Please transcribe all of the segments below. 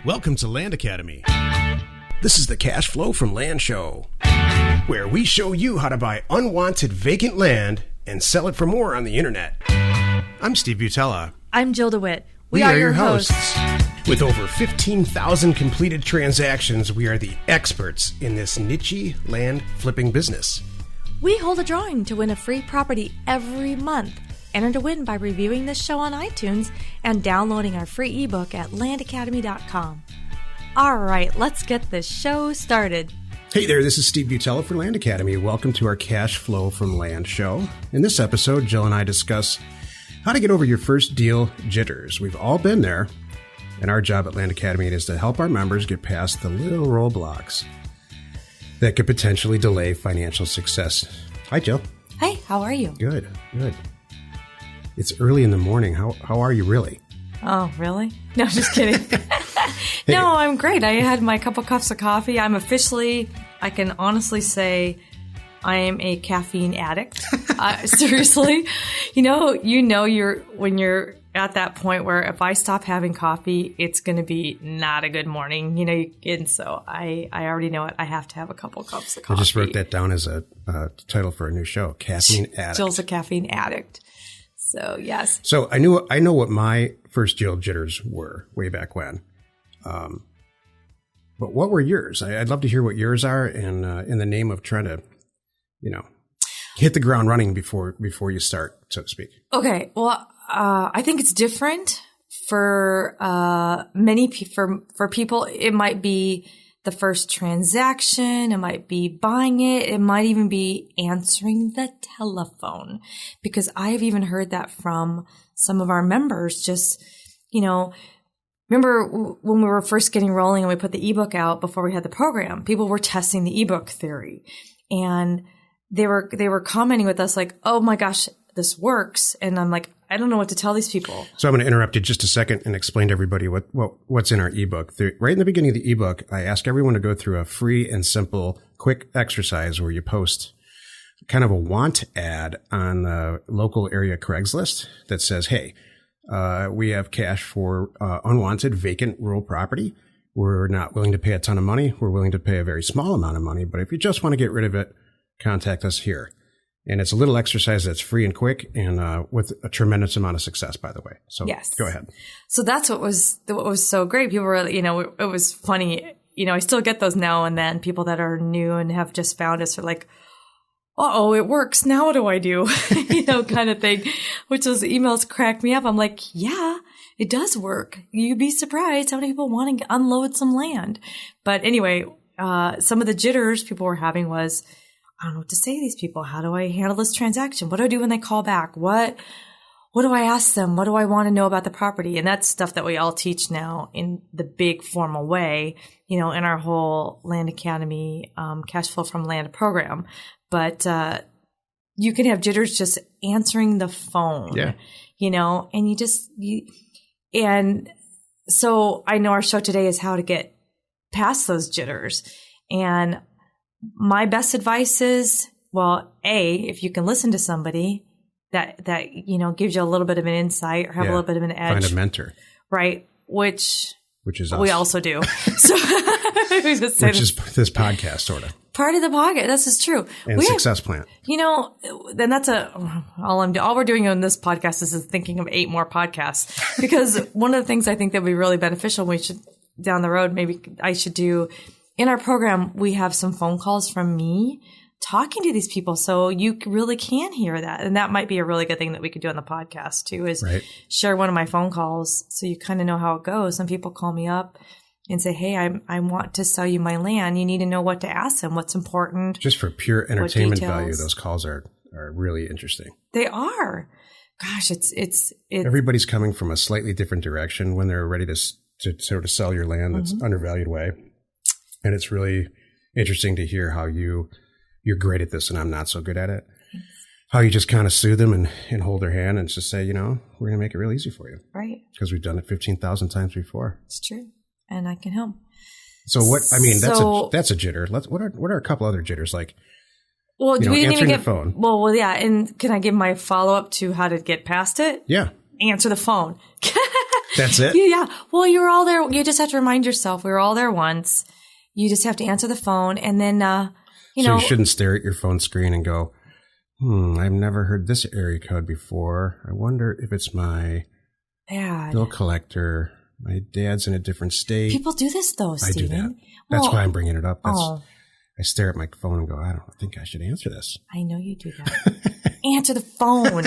Welcome to Land Academy. This is the Cash Flow from Land show, where we show you how to buy unwanted vacant land and sell it for more on the internet. I'm Steve Butala. I'm Jill DeWit. We are your hosts. With over 15,000 completed transactions, we are the experts in this niche land flipping business. We hold a drawing to win a free property every month. Enter to win by reviewing this show on iTunes and downloading our free ebook at landacademy.com. All right, let's get this show started. Hey there, this is Steve Butala for Land Academy. Welcome to our Cash Flow from Land show. In this episode, Jill and I discuss how to get over your first deal jitters. We've all been there, and our job at Land Academy is to help our members get past the little roadblocks that could potentially delay financial success. Hi, Jill. Hey, how are you? Good. It's early in the morning. How are you really? Oh, really? No, just kidding. Hey. No, I'm great. I had my couple cups of coffee. I can honestly say I am a caffeine addict. Seriously. When you're at that point where if I stop having coffee, it's going to be not a good morning, and so I already know it. I have to have a couple cups of coffee. I just wrote that down as a title for a new show, Caffeine Addict. Jill's a caffeine addict. So, yes. So I know what my first deal jitters were way back when. But what were yours? I'd love to hear what yours are, and in the name of trying to, hit the ground running before you start, so to speak. Okay. Well, I think it's different for for people. It might be the first transaction. It might be buying it. It might even be answering the telephone, because I've even heard that from some of our members. Just, remember when we were first getting rolling and we put the ebook out before we had the program, people were testing the ebook theory, and they were commenting with us like, "Oh my gosh, this works." And I'm like, I don't know what to tell these people. So I'm going to interrupt you just a second and explain to everybody what's in our ebook. Right in the beginning of the ebook, I ask everyone to go through a free and simple, quick exercise where you post kind of a want ad on the local area Craigslist that says, hey, we have cash for unwanted vacant rural property. We're not willing to pay a ton of money. We're willing to pay a very small amount of money. But if you just want to get rid of it, contact us here. And it's a little exercise that's free and quick, and with a tremendous amount of success, by the way. So yes. Go ahead. So that's what was so great. People were, it was funny. I still get those now and then. People that are new and have just found us are like, "Uh-oh, it works. Now what do I do?" Kind of thing. Which those emails crack me up. I'm like, yeah, it does work. You'd be surprised how many people want to unload some land. But anyway, some of the jitters people were having was, I don't know what to say to these people. How do I handle this transaction? What do I do when they call back? What do I ask them? What do I want to know about the property? And that's stuff that we all teach now in the big formal way, in our whole Land Academy Cash Flow from Land program. But you can have jitters just answering the phone, and so I know our show today is how to get past those jitters. And my best advice is, well, if you can listen to somebody that gives you a little bit of an insight or have a little bit of an edge. Find a mentor. Right. Which is us. We also do. So which is this podcast, sort of. Part of the podcast. This is true. And Success Plan. Then that's all we're doing on this podcast is thinking of 8 more podcasts, because one of the things I think that would be really beneficial, we should down the road, maybe I should do in our program, we have some phone calls from me talking to these people. So you really can hear that. And that might be a really good thing that we could do on the podcast too, is share one of my phone calls. So you kind of know how it goes. Some people call me up and say, hey, I want to sell you my land. You need to know what to ask them. What's important. Just for pure entertainment value, those calls are really interesting. They are. Gosh, it's everybody's coming from a slightly different direction when they're ready to sort of sell your land that's undervalued way. And it's really interesting to hear how you're great at this and I'm not so good at it. How you just kind of soothe them and hold their hand and just say, we're going to make it real easy for you. Right. Because we've done it 15,000 times before. It's true. And I can help. So that's a jitter. What are a couple other jitters like? Well, we didn't even get the phone. Well, yeah. And can I give my follow up to how to get past it? Yeah. Answer the phone. That's it? Yeah. Well, you were all there. You just have to remind yourself we were all there once. You just have to answer the phone. And then, So you shouldn't stare at your phone screen and go, I've never heard this area code before. I wonder if it's my bill collector. My dad's in a different state. People do this, though, Stephen. I do that. That's why I'm bringing it up. I stare at my phone and go, I don't think I should answer this. I know you do that. Answer the phone.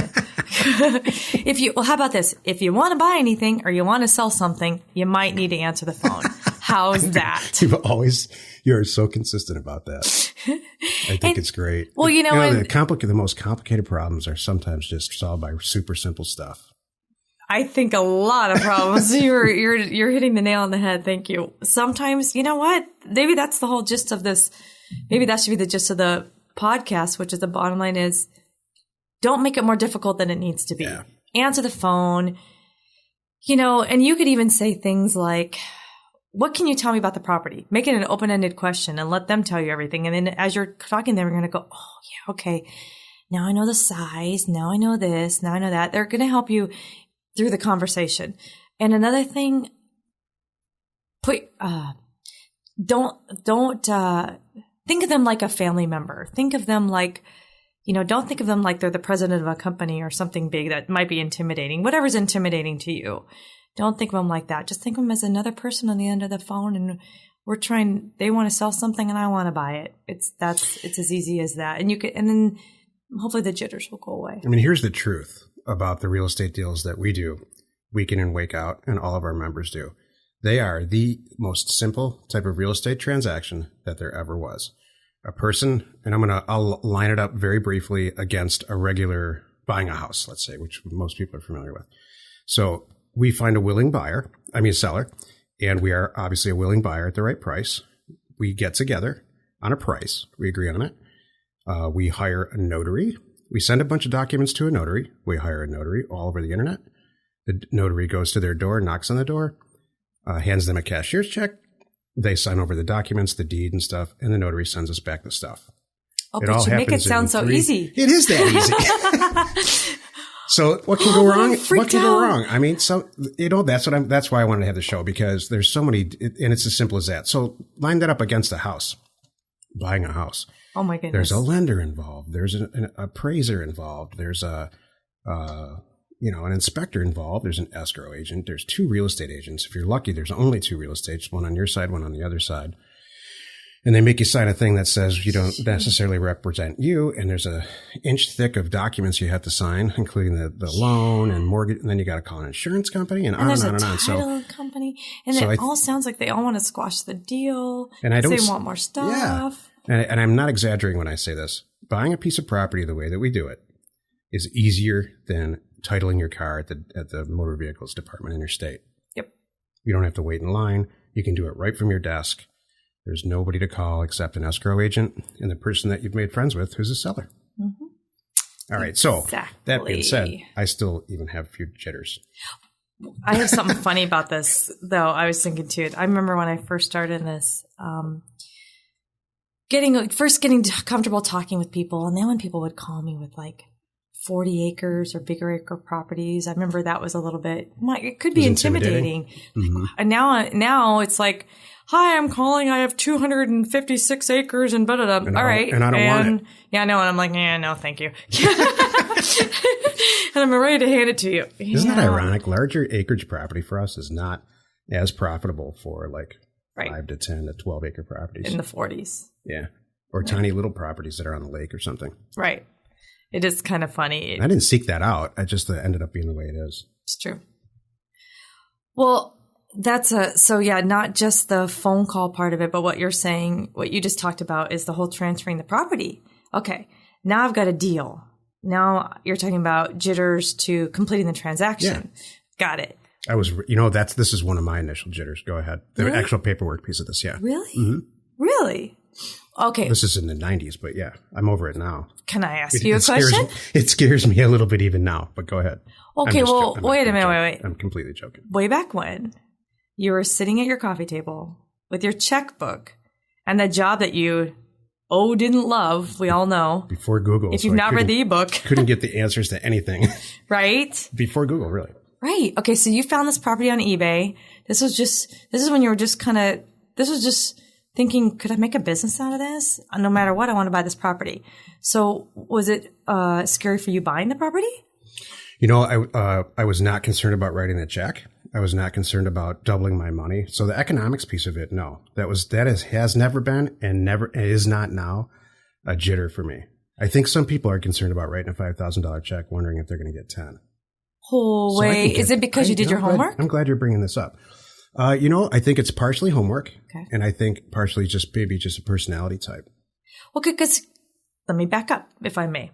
How about this? If you want to buy anything or you want to sell something, you might need to answer the phone. How's that? You're so consistent about that. I think it's great. Well, the most complicated problems are sometimes just solved by super simple stuff. I think a lot of problems. You're hitting the nail on the head. Thank you. Sometimes, you know what? Maybe that's the whole gist of this. Maybe that should be the gist of the podcast, which is the bottom line is don't make it more difficult than it needs to be. Yeah. Answer the phone, and you could even say things like, what can you tell me about the property? Make it an open-ended question and let them tell you everything. And then as you're talking, they're going to go, oh, yeah, okay. Now I know the size. Now I know this. Now I know that. They're going to help you through the conversation. And another thing, don't think of them like a family member. Think of them like, don't think of them like they're the president of a company or something big that might be intimidating. Whatever's intimidating to you. Don't think of them like that. Just think of them as another person on the end of the phone, and they want to sell something and I want to buy it. It's as easy as that. And then hopefully the jitters will go away. I mean, here's the truth about the real estate deals that we do week in and week out, and all of our members do. They are the most simple type of real estate transaction that there ever was. A person, and I'll line it up very briefly against a regular buying a house, let's say, which most people are familiar with. So we find a seller, and we are obviously a willing buyer at the right price. We get together on a price. We agree on it. We hire a notary. We send a bunch of documents to a notary. We hire a notary all over the internet. The notary goes to their door, knocks on the door, hands them a cashier's check. They sign over the documents, the deed and stuff, and the notary sends us back the stuff. Oh, but you make it sound so easy. It is that easy. So what can go wrong? What can go wrong? I mean, that's why I wanted to have the show, because there's so many, and it's as simple as that. So line that up against a house, buying a house. Oh my goodness. There's a lender involved. There's an appraiser involved. There's an inspector involved. There's an escrow agent. There's 2 real estate agents. If you're lucky, there's only 2 real estates, one on your side, one on the other side. And they make you sign a thing that says you don't necessarily represent you. And there's an inch thick of documents you have to sign, including the loan and mortgage. And then you got to call an insurance company and on and on and on. There's a title company. And it all sounds like they all want to squash the deal. And they want more stuff. Yeah. And I'm not exaggerating when I say this. Buying a piece of property the way that we do it is easier than titling your car at the motor vehicles department in your state. Yep. You don't have to wait in line. You can do it right from your desk. There's nobody to call except an escrow agent and the person that you've made friends with who's a seller. Mm-hmm. All right. So that being said, I still even have a few jitters. I have something funny about this, though. I was thinking too. I remember when I first started in this, getting comfortable talking with people. And then when people would call me with like 40 acres or bigger acre properties, I remember that was a little bit, it could be intimidating. Mm-hmm. And now it's like, hi, I'm calling. I have 256 acres and blah, blah, blah. All right. And I don't want it. Yeah, I know. And I'm like, no, thank you. And I'm ready to hand it to you. Isn't that ironic? Larger acreage property for us is not as profitable for like 5 to 10 to 12 acre properties. In the 40s. Yeah. Or tiny little properties that are on the lake or something. Right. It is kind of funny. I didn't seek that out. I just ended up being the way it is. It's true. Well, not just the phone call part of it, but what you're saying, what you just talked about is the whole transferring the property. Okay. Now I've got a deal. Now you're talking about jitters to completing the transaction. Yeah. Got it. This is one of my initial jitters. Go ahead. The actual paperwork piece of this. Yeah. Really? Mm-hmm. Really? Okay. This is in the 90s, but yeah, I'm over it now. Can I ask you a question? It scares me a little bit even now, but go ahead. Okay, wait a minute. Wait. I'm completely joking. Way back when you were sitting at your coffee table with your checkbook and the job that you didn't love, we all know. Before Google. If you've not read the ebook. Couldn't get the answers to anything. Right? Before Google, really. Right. Okay. So you found this property on eBay. This is when you were just thinking, could I make a business out of this? No matter what, I want to buy this property. So was it scary for you buying the property? I was not concerned about writing the check. I was not concerned about doubling my money. So the economics piece of it, no, has never been and never is not now a jitter for me. I think some people are concerned about writing a $5,000 check, wondering if they're going to get 10. Oh, wait. Is it because you did your homework? I'm glad you're bringing this up. I think it's partially homework. Okay. And I think partially just a personality type. Okay, because let me back up, if I may.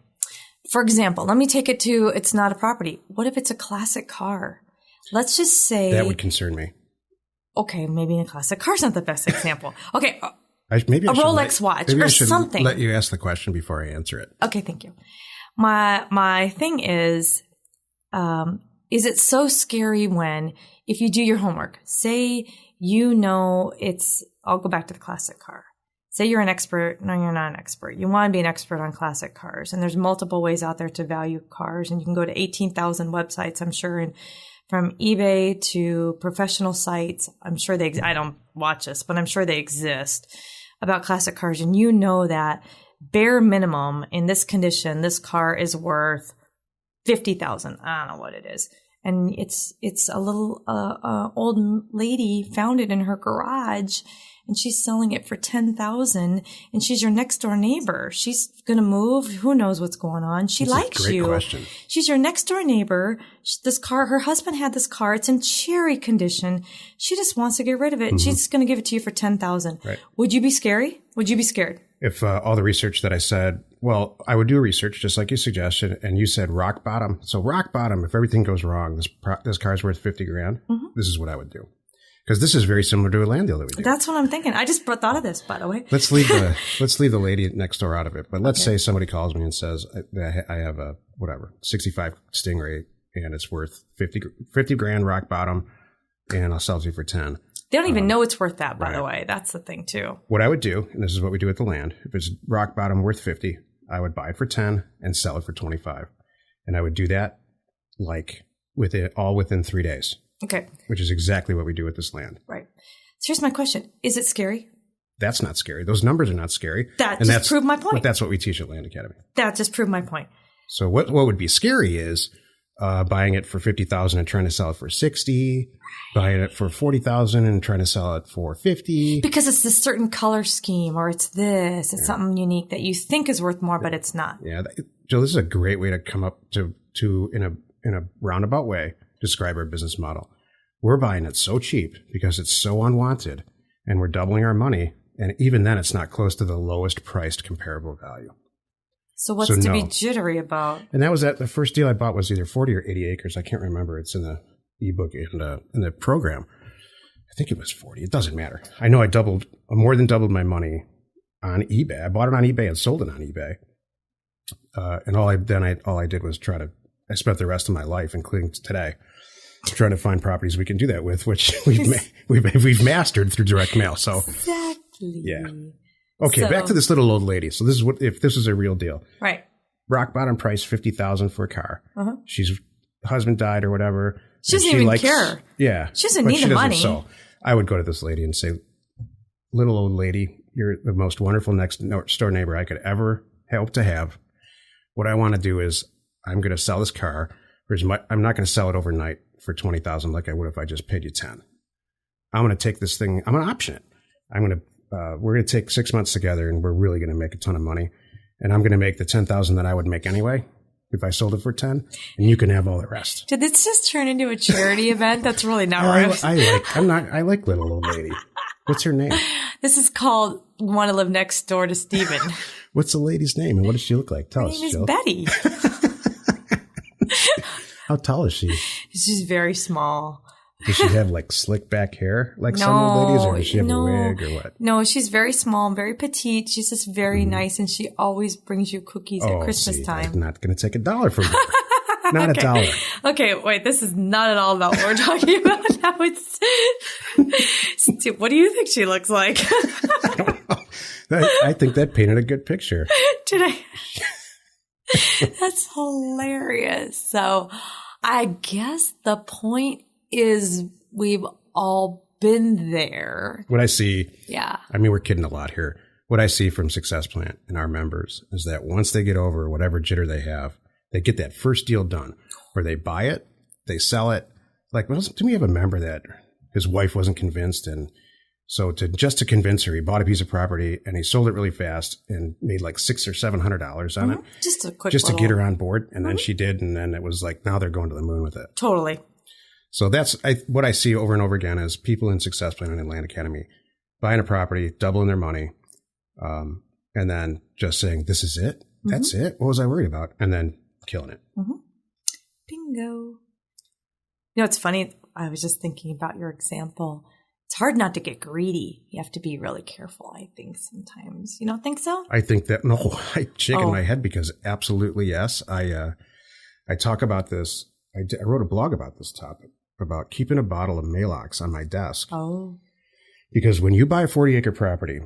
For example, let me take it to, it's not a property. What if it's a classic car? Let's just say. That would concern me. Okay, maybe a classic car's not the best example. Okay. Maybe a Rolex watch or something. Let you ask the question before I answer it. Okay, thank you. My thing is it so scary when, if you do your homework, say I'll go back to the classic car. Say you're an expert. No, you're not an expert. You want to be an expert on classic cars. And there's multiple ways out there to value cars. And you can go to 18,000 websites, I'm sure, and from eBay to professional sites. I'm sure I don't watch this, but I'm sure they exist about classic cars. And you know that bare minimum in this condition, this car is worth $50,000. I don't know what it is. And it's a little, old lady found it in her garage and she's selling it for $10,000 and she's your next door neighbor. She's going to move. Who knows what's going on? She likes you. Great question. She's your next door neighbor. This car, her husband had this car. It's in cherry condition. She just wants to get rid of it. Mm-hmm. She's going to give it to you for $10,000. Right. Would you be scary? Would you be scared? If all the research that I said, well, I would do research just like you suggested, and you said rock bottom. So rock bottom, if everything goes wrong, this car's worth $50,000. Mm-hmm. This is what I would do. Because this is very similar to a land deal that we do. That's what I'm thinking. I just thought of this, by the way. Let's leave the lady next door out of it. But let's say somebody calls me and says, I have a, 65 Stingray, and it's worth $50,000 rock bottom, and I'll sell it to you for 10. They don't even know it's worth that, by the way. That's the thing, too. What I would do, and this is what we do with the land, if it's rock bottom worth 50, I would buy it for 10 and sell it for 25. And I would do that within 3 days. Okay. Which is exactly what we do with this land. Right. So here's my question. Is it scary? That's not scary. Those numbers are not scary. That just proved my point. But that's what we teach at Land Academy. That just proved my point. So what would be scary is buying it for $50,000 and trying to sell it for $60,000, buying it for $40,000 and trying to sell it for $50,000. Because it's this certain color scheme, or it's something unique that you think is worth more, but it's not. Yeah, Jill, this is a great way to come up to in a roundabout way describe our business model. We're buying it so cheap because it's so unwanted, and we're doubling our money, and even then, it's not close to the lowest priced comparable value. So what's to be jittery about? And that was the first deal I bought was either 40 or 80 acres. I can't remember. It's in the ebook and in the program. I think it was 40. It doesn't matter. I know I more than doubled my money on eBay. I bought it on eBay and sold it on eBay. And all I did was I spent the rest of my life, including today, trying to find properties we can do that with, which we've mastered through direct mail. So exactly. Yeah. Okay, back to this little old lady. So this is if this is a real deal. Right. Rock bottom price, $50,000 for a car. Uh-huh. Husband died or whatever. She doesn't even care. Yeah. She doesn't need the money. So I would go to this lady and say, little old lady, you're the most wonderful next door neighbor I could ever hope to have. What I want to do is I'm going to sell this car. I'm not going to sell it overnight for $20,000 like I would if I just paid you 10. I'm going to take this thing. I'm going to option it. We're going to take 6 months together, and we're really going to make a ton of money. And I'm going to make the $10,000 that I would make anyway if I sold it for 10, and you can have all the rest. Did this just turn into a charity event? That's really not right. I like little old lady. What's her name? This is called Want to Live Next Door to Steven. What's the lady's name, and what does she look like? Tell us, Her name is Jill. Betty. How tall is she? She's very small. Does she have like slick back hair like some old ladies, or does she have a wig or what? No, she's very small and very petite. She's just very nice, and she always brings you cookies at Christmas time. I'm not going to take $1 from her. Not okay. $1. Okay, wait, this is not at all about what we're talking about now. What do you think she looks like? I don't know. I think that painted a good picture. Did I? That's hilarious. So I guess the point is we've all been there. What I see, Yeah. I mean, we're kidding a lot here. What I see from Success Plant and our members is that once they get over whatever jitter they have, they get that first deal done where they buy it, they sell it. Like, didn't we have a member that his wife wasn't convinced, and so to convince her, he bought a piece of property and he sold it really fast and made like $600 or $700 on it, Just a quick, to get her on board. And then she did, and then it was like now they're going to the moon with it. Totally. So that's what I see over and over again is people in Success Plan and Land Academy buying a property, doubling their money, and then just saying, "This is it. That's it. What was I worried about?" And then killing it. Bingo. You know, it's funny. I was just thinking about your example. It's hard not to get greedy. You have to be really careful, I think, sometimes. You don't think so? I think that, no, I shake in my head because absolutely yes. I talk about this. I wrote a blog about this topic, about keeping a bottle of Maalox on my desk. Oh. Because when you buy a 40-acre property,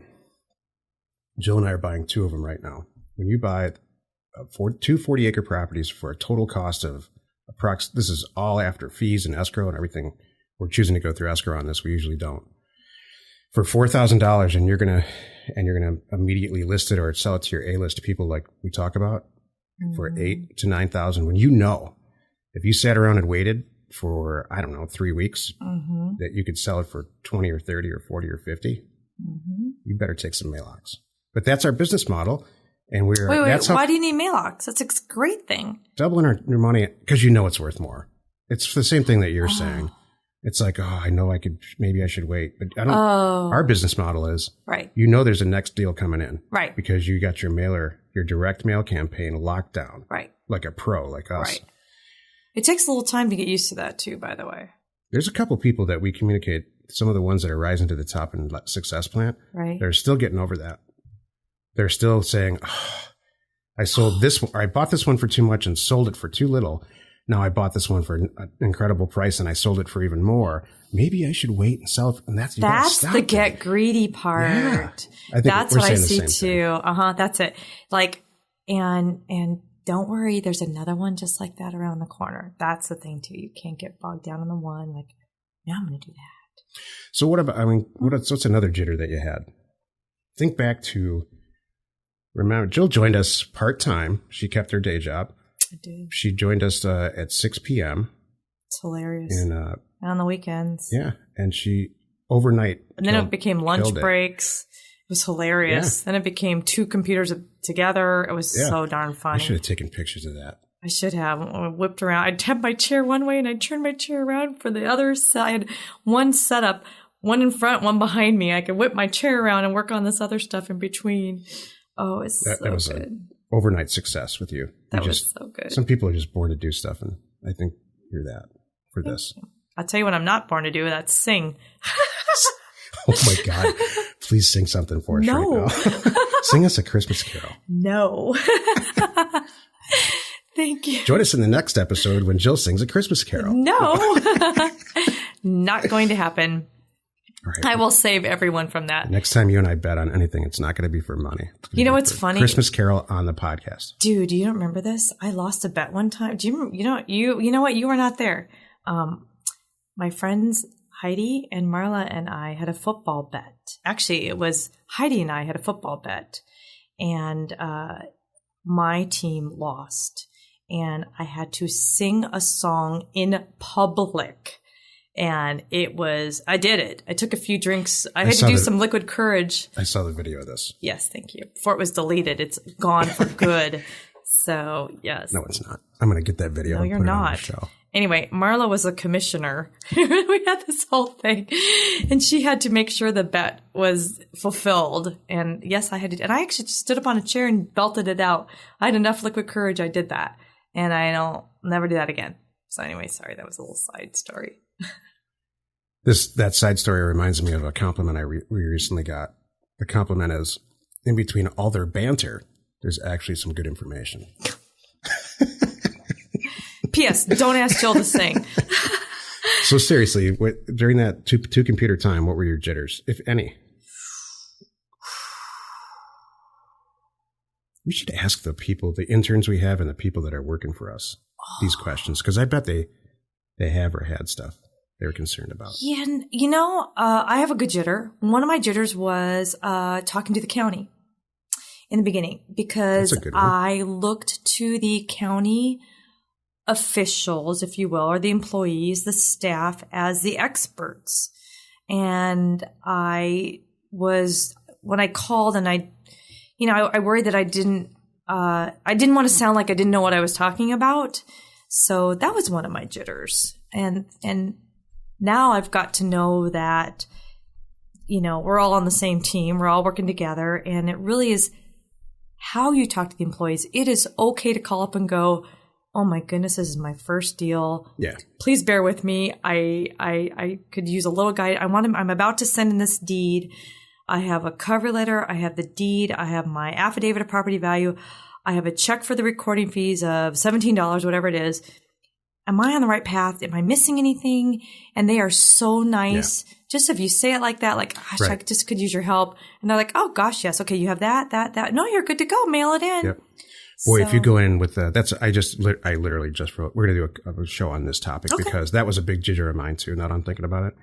Jill and I are buying 2 of them right now. When you buy 2 40-acre properties for a total cost of this is all after fees and escrow and everything. We're choosing to go through escrow on this. We usually don't. For $4,000, and you're gonna immediately list it or sell it to your A-list people like we talk about for $8,000 to $9,000. When you know, if you sat around and waited for 3 weeks, that you could sell it for 20 or 30 or 40 or 50, you better take some Maalox. But that's our business model. And wait, why do you need Maalox? That's a great thing. Doubling your money because you know it's worth more. It's the same thing that you're saying. It's like, I know maybe I should wait, but I don't. Our business model is right. You know, there's a next deal coming in, right? Because you got your direct mail campaign locked down, right? Like a pro, like us. Right. It takes a little time to get used to that too. By the way, there's a couple people that we communicate. Some of the ones that are rising to the top in Success Plant, right? They're still getting over that. They're still saying, I sold this one, or I bought this one for too much and sold it for too little. Now I bought this one for an incredible price and I sold it for even more. Maybe I should wait and sell it. And that's the get greedy part. Yeah. I think that's what I see too. That's it. Like, and don't worry. There's another one just like that around the corner. That's the thing too. You can't get bogged down in the one. Like, now I'm going to do that. So what about, what's another jitter that you had? Think back to, remember, Jill joined us part-time. She kept her day job. I did. She joined us at 6 p.m. It's hilarious. And on the weekends. Yeah. And she overnight. And then it became lunch breaks. It was hilarious. Yeah. Then it became 2 computers together. It was so darn funny. I should have taken pictures of that. I should have. I whipped around. I'd have my chair one way and I'd turn my chair around for the other side. One setup, one in front, one behind me. I could whip my chair around and work on this other stuff in between. Oh, it's so that was good. An overnight success with you. That was so good. Some people are just born to do stuff, and I think you're that for this. I'll tell you what I'm not born to do. That's sing. Oh, my God. Please sing something for us right now. Sing us a Christmas carol. No. Thank you. Join us in the next episode when Jill sings a Christmas carol. No. Not going to happen. Right. I will save everyone from that. Next time you and I bet on anything, it's not going to be for money. You know what's funny? Christmas carol on the podcast. Dude, do you don't remember this? I lost a bet one time. Do you know what? You were not there. My friends Heidi and Marla and I had a football bet. Actually, it was Heidi and I had a football bet, and my team lost, and I had to sing a song in public. And I did it. I took a few drinks. I had to do some liquid courage. I saw the video of this. Yes, thank you. Before it was deleted, it's gone for good. So, yes. No, it's not. I'm going to get that video. No, you're not. Anyway, Marla was a commissioner. We had this whole thing. And she had to make sure the bet was fulfilled. And yes, I had to. And I actually just stood up on a chair and belted it out. I had enough liquid courage. I did that. And I'll never do that again. So anyway, sorry, that was a little side story. That side story reminds me of a compliment we recently got. The compliment is, in between all their banter, there's actually some good information. P.S. Don't ask Jill to sing. So seriously, during that two computer time, what were your jitters, if any? We should ask the interns we have and the people that are working for us. these questions? Because I bet they have or had stuff they were concerned about. Yeah, and, I have a good jitter. One of my jitters was talking to the county in the beginning because I looked to the county officials, if you will, or the employees, the staff as the experts. And when I called and I worried that I didn't want to sound like I didn't know what I was talking about. So that was one of my jitters. And now I've got to know that, we're all on the same team. We're all working together. And it really is how you talk to the employees. It is okay to call up and go, oh my goodness, this is my first deal. Yeah. Please bear with me. I could use a little guide. I'm about to send in this deed. I have a cover letter. I have the deed. I have my affidavit of property value. I have a check for the recording fees of $17, whatever it is. Am I on the right path? Am I missing anything? And they are so nice. Yeah. Just if you say it like that, like, gosh, I just could use your help. And they're like, oh gosh, yes. Okay. You have that. No, you're good to go. Mail it in. Yep. Boy, if you go in with I literally just wrote, we're going to do a show on this topic because that was a big jitter of mine too. Now that I'm thinking about it.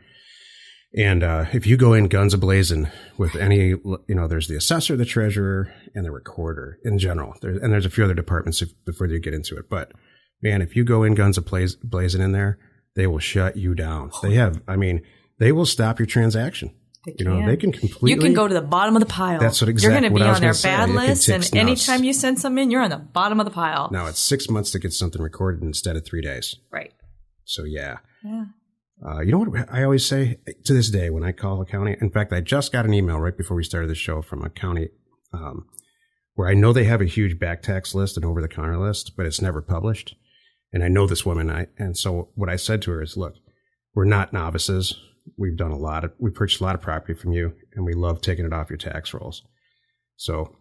And if you go in guns a-blazing with any, there's the assessor, the treasurer, and the recorder in general. There's a few other departments before you get into it. But man, if you go in guns a-blazing in there, they will shut you down. They will stop your transaction. They can completely. You can go to the bottom of the pile. That's what exactly. You're going to be on their bad list, and anytime you send something in, you're on the bottom of the pile. Now it's 6 months to get something recorded instead of 3 days. Right. So yeah. You know what I always say to this day when I call a county? In fact, I just got an email right before we started the show from a county where I know they have a huge back tax list and over-the-counter list, but it's never published. And I know this woman, and so what I said to her is, look, we're not novices. We purchased a lot of property from you, and we love taking it off your tax rolls. So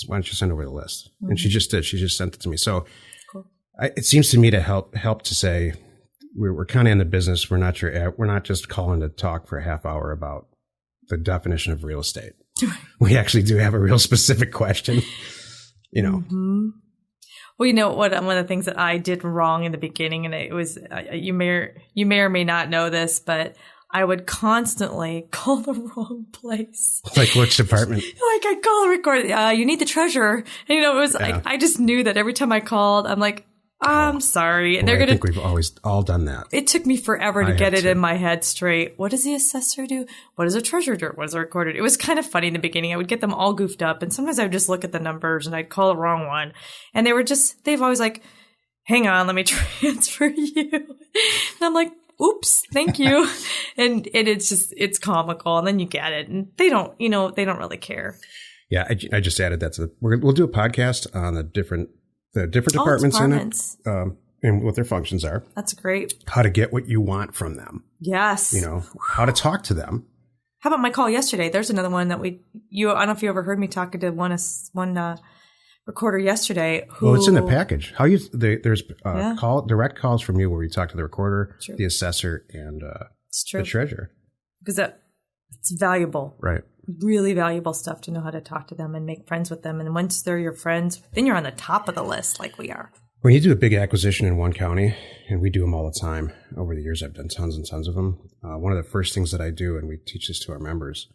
why don't you send over the list? Mm-hmm. And she just did. She just sent it to me. So cool. It seems to me to help to say we're kind of in the business. We're not just calling to talk for a half hour about the definition of real estate. We actually do have a real specific question. Mm-hmm. Well, you know what? One of the things that I did wrong in the beginning, and it was you may or may not know this, but I would constantly call the wrong place. Like which department? Like I'd call the recorder. You need the treasurer. And, it was like I just knew that every time I called, I'm like, I'm sorry. And I think we've always all done that. It took me forever to get it in my head straight. What does the assessor do? What does a treasurer do? What does a recorder do? It was kind of funny in the beginning. I would get them all goofed up, and sometimes I would just look at the numbers and I'd call the wrong one. And they've always like, hang on, let me transfer you. And I'm like, oops, thank you. and it's comical, and then you get it, and they don't really care. Yeah, I just added that we'll do a podcast on the different departments in it, and what their functions are. That's great. How to get what you want from them. Yes. How to talk to them. How about my call yesterday? There's another one that I don't know if you ever heard me talking to one recorder yesterday. Well, it's in the package. There's direct calls from you where you talk to the recorder, the assessor, and the treasurer. Because it's valuable. Right. Really valuable stuff to know how to talk to them and make friends with them. And once they're your friends, then you're on the top of the list like we are. When you do a big acquisition in one county, and we do them all the time over the years, I've done tons and tons of them. One of the first things that I do, and we teach this to our members,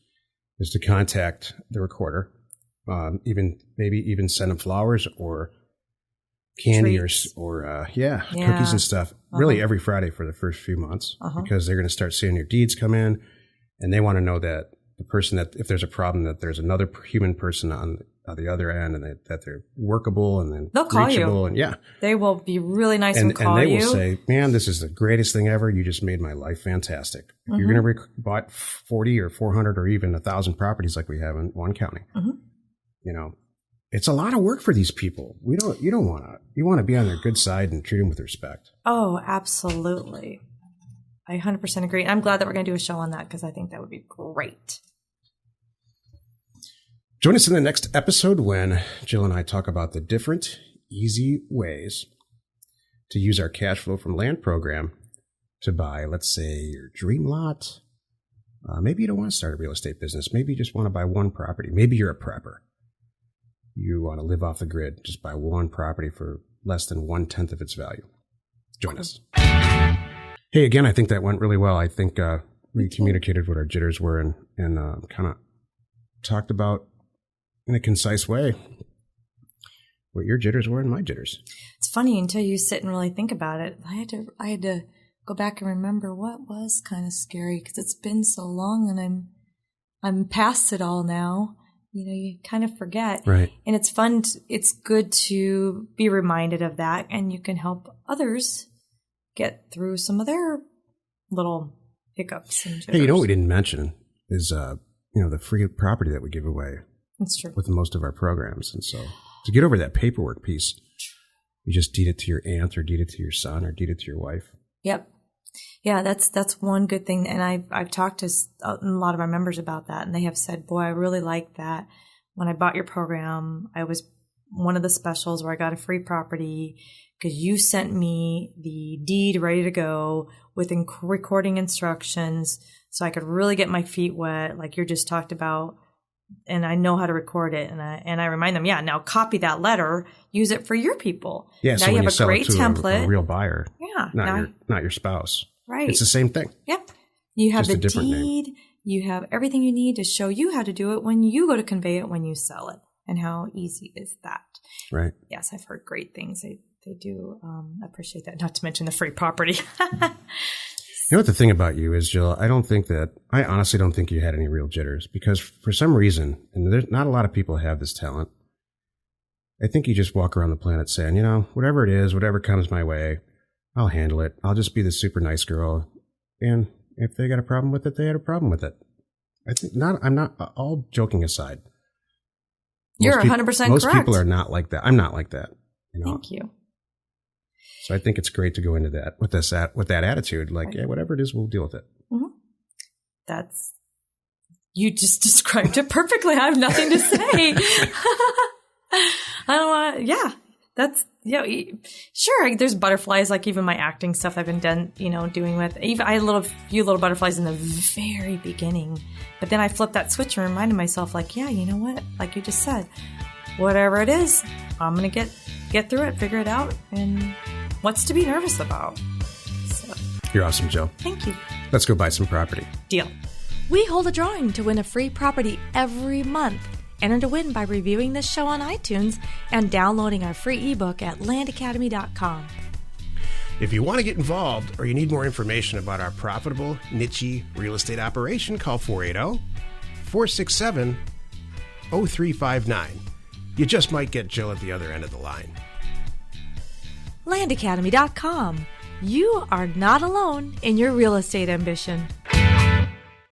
is to contact the recorder, even send them flowers or candy treats. or cookies and stuff. Really every Friday for the first few months because they're going to start seeing your deeds come in, and they want to know that the person that if there's a problem that there's another human person on the other end, and that they're workable and then they'll call reachable, you. And they will be really nice and call you. And they will say, "Man, this is the greatest thing ever. You just made my life fantastic." If you're going to bought 40 or 400 or even 1,000 properties like we have in one county, it's a lot of work for these people. You want to be on their good side and treat them with respect. Oh, absolutely. I 100% agree. I'm glad that we're going to do a show on that because I think that would be great. Join us in the next episode when Jill and I talk about the different, easy ways to use our cash flow from land program to buy, let's say, your dream lot. Maybe you don't want to start a real estate business. Maybe you just want to buy one property. Maybe you're a prepper. You want to live off the grid, just buy one property for less than 1/10 of its value. Join us. Hey, again, I think that went really well. I think we communicated what our jitters were and kind of talked about in a concise way what your jitters were and my jitters. It's funny until you sit and really think about it. I had to go back and remember what was kind of scary because it's been so long and I'm past it all now. You kind of forget. Right. And it's fun. It's good to be reminded of that, and you can help others get through some of their little hiccups and jitters. Hey, what we didn't mention is, the free property that we give away. That's true. With most of our programs. And so to get over that paperwork piece, you just deed it to your aunt or deed it to your son or deed it to your wife. Yep. Yeah, that's one good thing. And I've talked to a lot of our members about that, and they have said, boy, I really like that. When I bought your program, I was one of the specials where I got a free property because you sent me the deed ready to go with recording instructions so I could really get my feet wet like you just talked about. And I know how to record it. And I remind them, now copy that letter, use it for your people. Yeah, now so you when have you a great sell it to template. a real buyer, not your spouse. Right. It's the same thing. Yep. You have just the deed. Name. You have everything you need to show you how to do it when you go to convey it when you sell it. And how easy is that? Right. Yes, I've heard great things. They do appreciate that. Not to mention the free property. You know what the thing about you is, Jill? I honestly don't think you had any real jitters because for some reason, and there's not a lot of people have this talent. I think you just walk around the planet saying, whatever it is, whatever comes my way, I'll handle it. I'll just be the super nice girl. And if they got a problem with it, they had a problem with it. I'm not, all joking aside. You're 100% correct. Most people are not like that. I'm not like that. Thank you. So I think it's great to go into that with that attitude. Like, yeah, whatever it is, we'll deal with it. Mm-hmm. You just described it perfectly. I have nothing to say. Sure. There's butterflies, like even my acting stuff I've been doing with. Even I had a few little butterflies in the very beginning, but then I flipped that switch and reminded myself, like, yeah, you know what? Like you just said, whatever it is, I'm gonna get through it, figure it out, and what's to be nervous about? So. You're awesome, Jill. Thank you. Let's go buy some property. Deal. We hold a drawing to win a free property every month. Enter to win by reviewing this show on iTunes and downloading our free ebook at landacademy.com. If you want to get involved or you need more information about our profitable, niche real estate operation, call 480-467-0359. You just might get Jill at the other end of the line. landacademy.com. You are not alone in your real estate ambition.